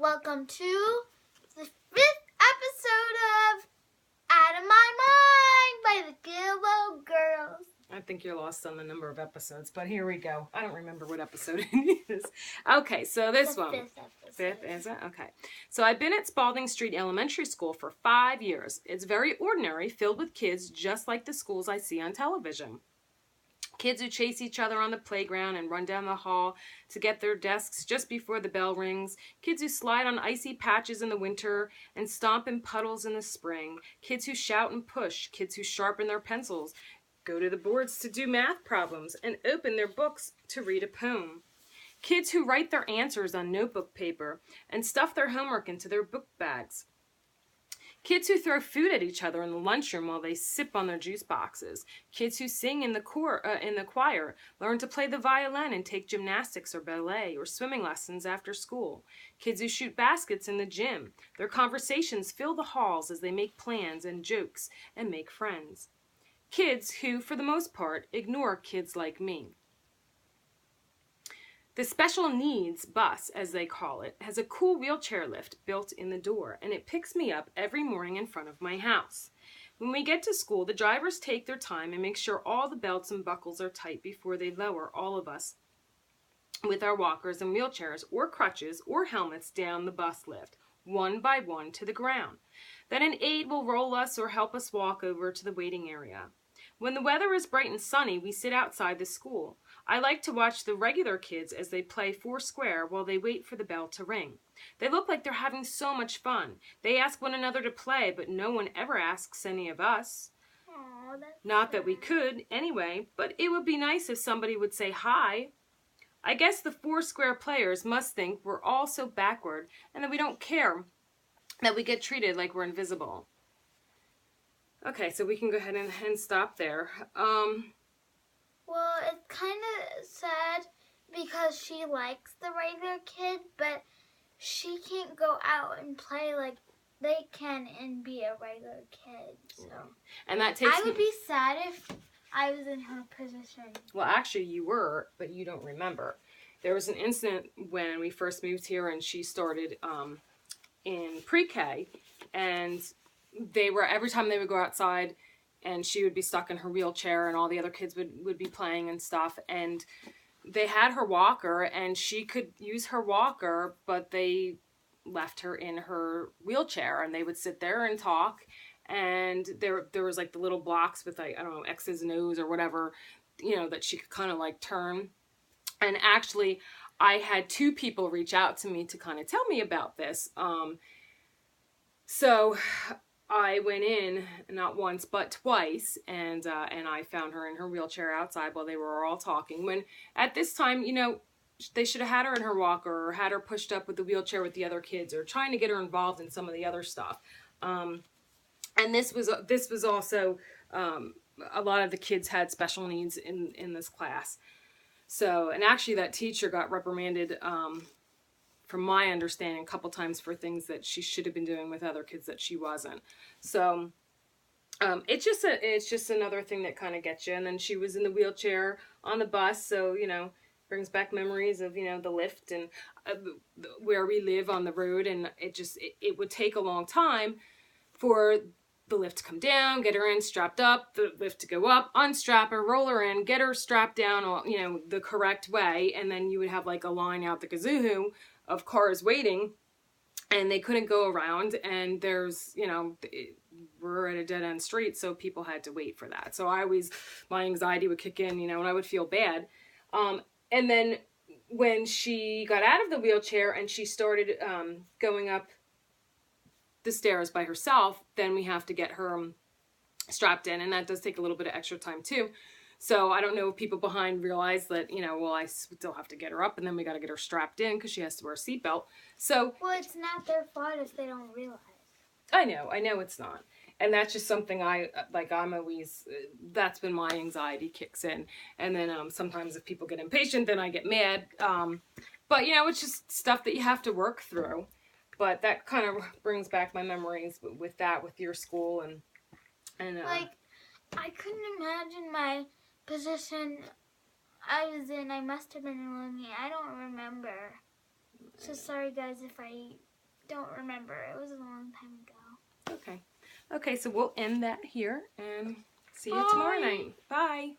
Welcome to the 5th episode of Out of My Mind by the Gillo Girls. I think you're lost on the number of episodes, but here we go. I don't remember what episode it is. Okay, so this The one. 5th episode. Fifth, is it? Okay. So I've been at Spalding Street Elementary School for 5 years. It's very ordinary, filled with kids just like the schools I see on television. Kids who chase each other on the playground and run down the hall to get their desks just before the bell rings. Kids who slide on icy patches in the winter and stomp in puddles in the spring. Kids who shout and push. Kids who sharpen their pencils, go to the boards to do math problems, and open their books to read a poem. Kids who write their answers on notebook paper and stuff their homework into their book bags. Kids who throw food at each other in the lunchroom while they sip on their juice boxes. Kids who sing in the choir, learn to play the violin and take gymnastics or ballet or swimming lessons after school. Kids who shoot baskets in the gym. Their conversations fill the halls as they make plans and jokes and make friends. Kids who, for the most part, ignore kids like me. The special needs bus, as they call it, has a cool wheelchair lift built in the door, and it picks me up every morning in front of my house. When we get to school, the drivers take their time and make sure all the belts and buckles are tight before they lower all of us with our walkers and wheelchairs or crutches or helmets down the bus lift, one by one to the ground. Then an aide will roll us or help us walk over to the waiting area. When the weather is bright and sunny, we sit outside the school. I like to watch the regular kids as they play Foursquare while they wait for the bell to ring. They look like they're having so much fun. They ask one another to play, but no one ever asks any of us. Aww, Not that we could, anyway, but it would be nice if somebody would say hi. I guess the Foursquare players must think we're all so backward and that we don't care that we get treated like we're invisible. Okay, so we can go ahead and stop there. Well, it's kind of sad because she likes the regular kid, but she can't go out and play like they can and be a regular kid. So, and that takes I would be sad if I was in her position. Well, actually, you were, but you don't remember. There was an incident when we first moved here, and she started in pre-K, and they were every time they would go outside. And she would be stuck in her wheelchair and all the other kids would be playing and stuff. And they had her walker and she could use her walker, but they left her in her wheelchair and they would sit there and talk. And there was like the little blocks with like, I don't know, X's and O's or whatever, you know, that she could kind of like turn. And actually I had 2 people reach out to me to kind of tell me about this. So I went in not once but twice, and I found her in her wheelchair outside while they were all talking. When at this time, you know, they should have had her in her walker or had her pushed up with the wheelchair with the other kids or trying to get her involved in some of the other stuff. And this was also a lot of the kids had special needs in this class. So, and actually that teacher got reprimanded. From my understanding, a couple times for things that she should have been doing with other kids that she wasn't. So it's just another thing that kind of gets you. And then she was in the wheelchair on the bus, so you know, brings back memories of, you know, the lift and where we live on the road. And it would take a long time for the lift to come down, get her in, strapped up, the lift to go up, unstrap her, roll her in, get her strapped down, you know, the correct way, and then you would have like a line out the kazoo of cars waiting, and they couldn't go around, and there's, you know, we're at a dead-end street, so people had to wait for that. So my anxiety would kick in, you know, and I would feel bad. And then when she got out of the wheelchair and she started going up the stairs by herself, then we have to get her strapped in, and that does take a little bit of extra time too. So I don't know if people behind realize that, you know, well, I still have to get her up and then we got to get her strapped in because she has to wear a seatbelt. So, well, it's not their fault if they don't realize. I know it's not. And that's just something I'm always, that's when my anxiety kicks in. And then sometimes if people get impatient, then I get mad. But, you know, it's just stuff that you have to work through. But that kind of brings back my memories with your school and like, I couldn't imagine my position I was in. I must have been lonely. I don't remember. So sorry guys if I don't remember. It was a long time ago. Okay. Okay, so we'll end that here and see you tomorrow night. Bye.